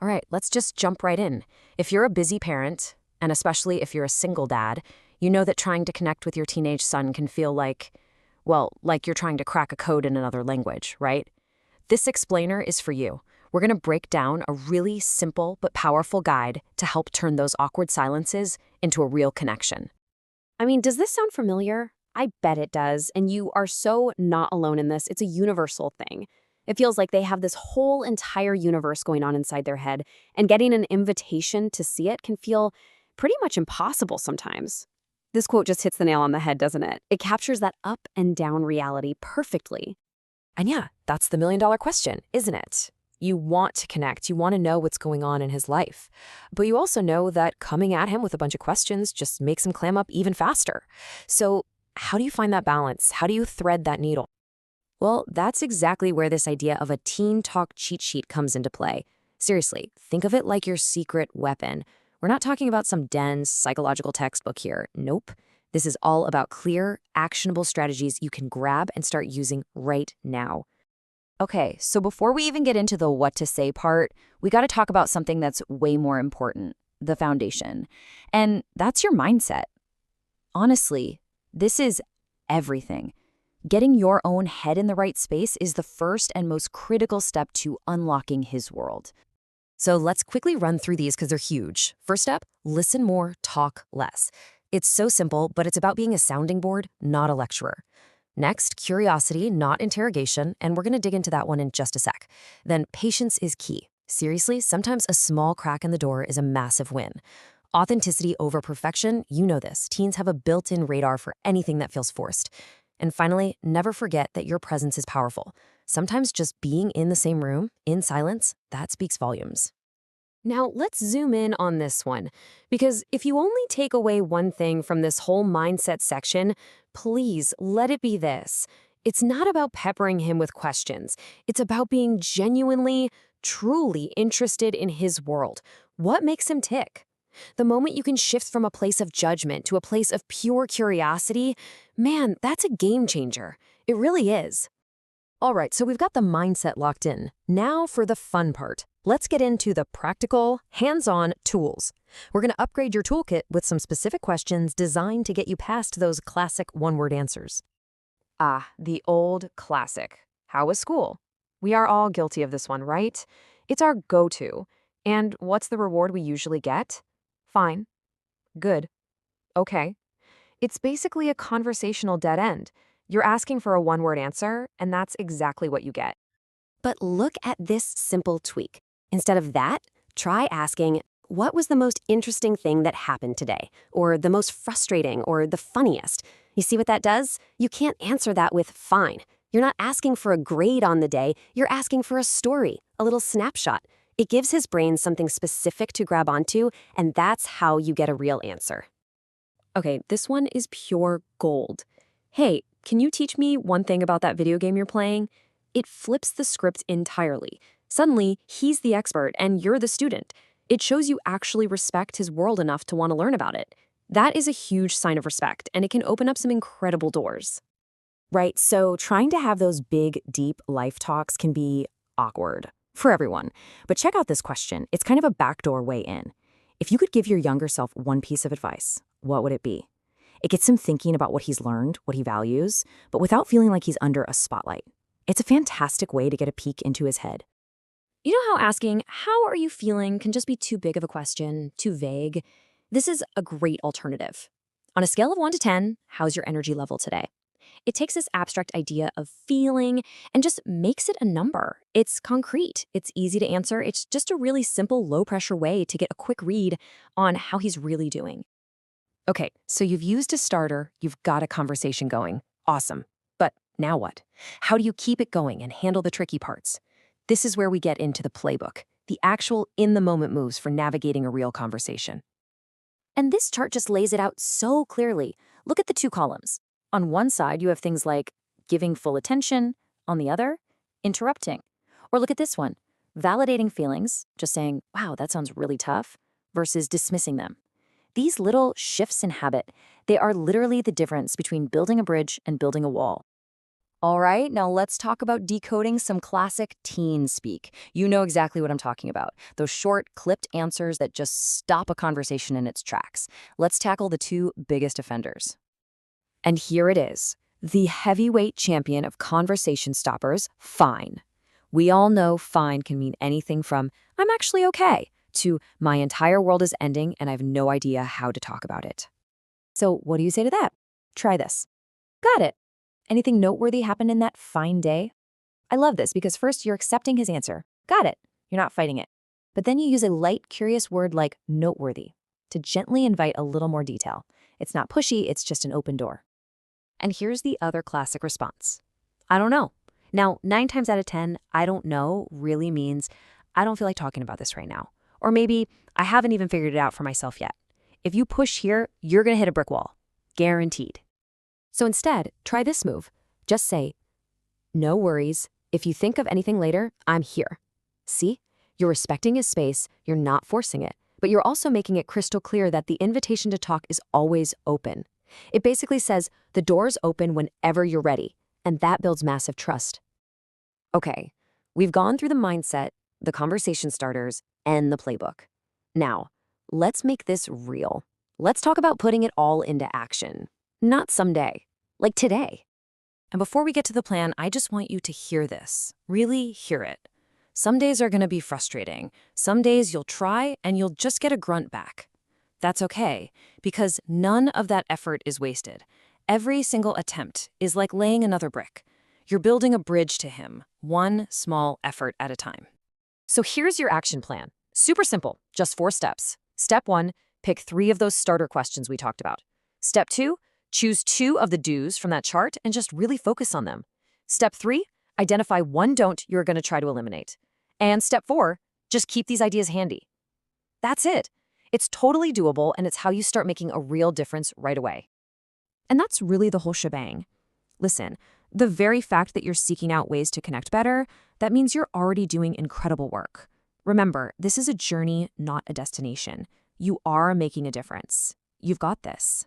All right, let's just jump right in. If you're a busy parent, and especially if you're a single dad, you know that trying to connect with your teenage son can feel like, well, like you're trying to crack a code in another language, right? This explainer is for you. We're going to break down a really simple but powerful guide to help turn those awkward silences into a real connection. I mean, does this sound familiar? I bet it does, and you are so not alone in this. It's a universal thing. It feels like they have this whole entire universe going on inside their head, and getting an invitation to see it can feel pretty much impossible sometimes. This quote just hits the nail on the head, doesn't it? It captures that up and down reality perfectly. And yeah, that's the million-dollar question, isn't it? You want to connect, you want to know what's going on in his life. But you also know that coming at him with a bunch of questions just makes him clam up even faster. So how do you find that balance? How do you thread that needle? Well, that's exactly where this idea of a teen talk cheat sheet comes into play. Seriously, think of it like your secret weapon. We're not talking about some dense psychological textbook here. Nope. This is all about clear, actionable strategies you can grab and start using right now. Okay, so before we even get into the what to say part, we got to talk about something that's way more important, the foundation. And that's your mindset. Honestly, this is everything. Getting your own head in the right space is the first and most critical step to unlocking his world. So let's quickly run through these because they're huge. First step, listen more, talk less. It's so simple, but it's about being a sounding board, not a lecturer. Next, curiosity, not interrogation, and we're going to dig into that one in just a sec. Then patience is key. Seriously, sometimes a small crack in the door is a massive win. Authenticity over perfection, you know this. Teens have a built-in radar for anything that feels forced. And finally, never forget that your presence is powerful. Sometimes just being in the same room, in silence, that speaks volumes. Now, let's zoom in on this one, because if you only take away one thing from this whole mindset section, please let it be this. It's not about peppering him with questions. It's about being genuinely, truly interested in his world. What makes him tick? The moment you can shift from a place of judgment to a place of pure curiosity, man, that's a game changer. It really is. All right, so we've got the mindset locked in. Now for the fun part. Let's get into the practical, hands-on tools. We're going to upgrade your toolkit with some specific questions designed to get you past those classic one-word answers. Ah, the old classic. How was school? We are all guilty of this one, right? It's our go-to. And what's the reward we usually get? Fine. Good. Okay. It's basically a conversational dead end. You're asking for a one-word answer, and that's exactly what you get. But look at this simple tweak. Instead of that, try asking, what was the most interesting thing that happened today? Or the most frustrating, or the funniest? You see what that does? You can't answer that with fine. You're not asking for a grade on the day, you're asking for a story, a little snapshot. It gives his brain something specific to grab onto, and that's how you get a real answer. Okay, this one is pure gold. Hey, can you teach me one thing about that video game you're playing? It flips the script entirely. Suddenly, he's the expert and you're the student. It shows you actually respect his world enough to want to learn about it. That is a huge sign of respect, and it can open up some incredible doors. Right, so trying to have those big, deep life talks can be awkward for everyone. But check out this question. It's kind of a backdoor way in. If you could give your younger self one piece of advice, what would it be? It gets him thinking about what he's learned, what he values, but without feeling like he's under a spotlight. It's a fantastic way to get a peek into his head. You know how asking, how are you feeling, can just be too big of a question, too vague? This is a great alternative. On a scale of 1 to 10, how's your energy level today? It takes this abstract idea of feeling and just makes it a number. It's concrete, it's easy to answer, it's just a really simple, low-pressure way to get a quick read on how he's really doing. Okay, so you've used a starter, you've got a conversation going. Awesome. But now what? How do you keep it going and handle the tricky parts? This is where we get into the playbook, the actual in-the-moment moves for navigating a real conversation. And this chart just lays it out so clearly. Look at the two columns. On one side, you have things like giving full attention. On the other, interrupting. Or look at this one, validating feelings, just saying, wow, that sounds really tough, versus dismissing them. These little shifts in habit, they are literally the difference between building a bridge and building a wall. All right, now let's talk about decoding some classic teen speak. You know exactly what I'm talking about. Those short, clipped answers that just stop a conversation in its tracks. Let's tackle the two biggest offenders. And here it is, the heavyweight champion of conversation stoppers, fine. We all know fine can mean anything from, I'm actually okay, to my entire world is ending and I have no idea how to talk about it. So what do you say to that? Try this. Got it. Anything noteworthy happened in that fine day? I love this because first you're accepting his answer. Got it. You're not fighting it. But then you use a light, curious word like noteworthy to gently invite a little more detail. It's not pushy, it's just an open door. And here's the other classic response. I don't know. Now, 9 times out of 10, I don't know really means I don't feel like talking about this right now. Or maybe I haven't even figured it out for myself yet. If you push here, you're going to hit a brick wall. Guaranteed. So instead, try this move. Just say, no worries. If you think of anything later, I'm here. See? You're respecting his space, you're not forcing it, but you're also making it crystal clear that the invitation to talk is always open. It basically says, the door's open whenever you're ready, and that builds massive trust. Okay, we've gone through the mindset, the conversation starters, and the playbook. Now, let's make this real. Let's talk about putting it all into action. Not someday, like today. And before we get to the plan, I just want you to hear this. Really hear it. Some days are going to be frustrating. Some days you'll try and you'll just get a grunt back. That's okay, because none of that effort is wasted. Every single attempt is like laying another brick. You're building a bridge to him, one small effort at a time. So here's your action plan. Super simple, just 4 steps. Step 1, pick 3 of those starter questions we talked about. Step 2, choose 2 of the do's from that chart and just really focus on them. Step 3, identify 1 don't you're going to try to eliminate. And step 4, just keep these ideas handy. That's it. It's totally doable, and it's how you start making a real difference right away. And that's really the whole shebang. Listen, the very fact that you're seeking out ways to connect better, that means you're already doing incredible work. Remember, this is a journey, not a destination. You are making a difference. You've got this.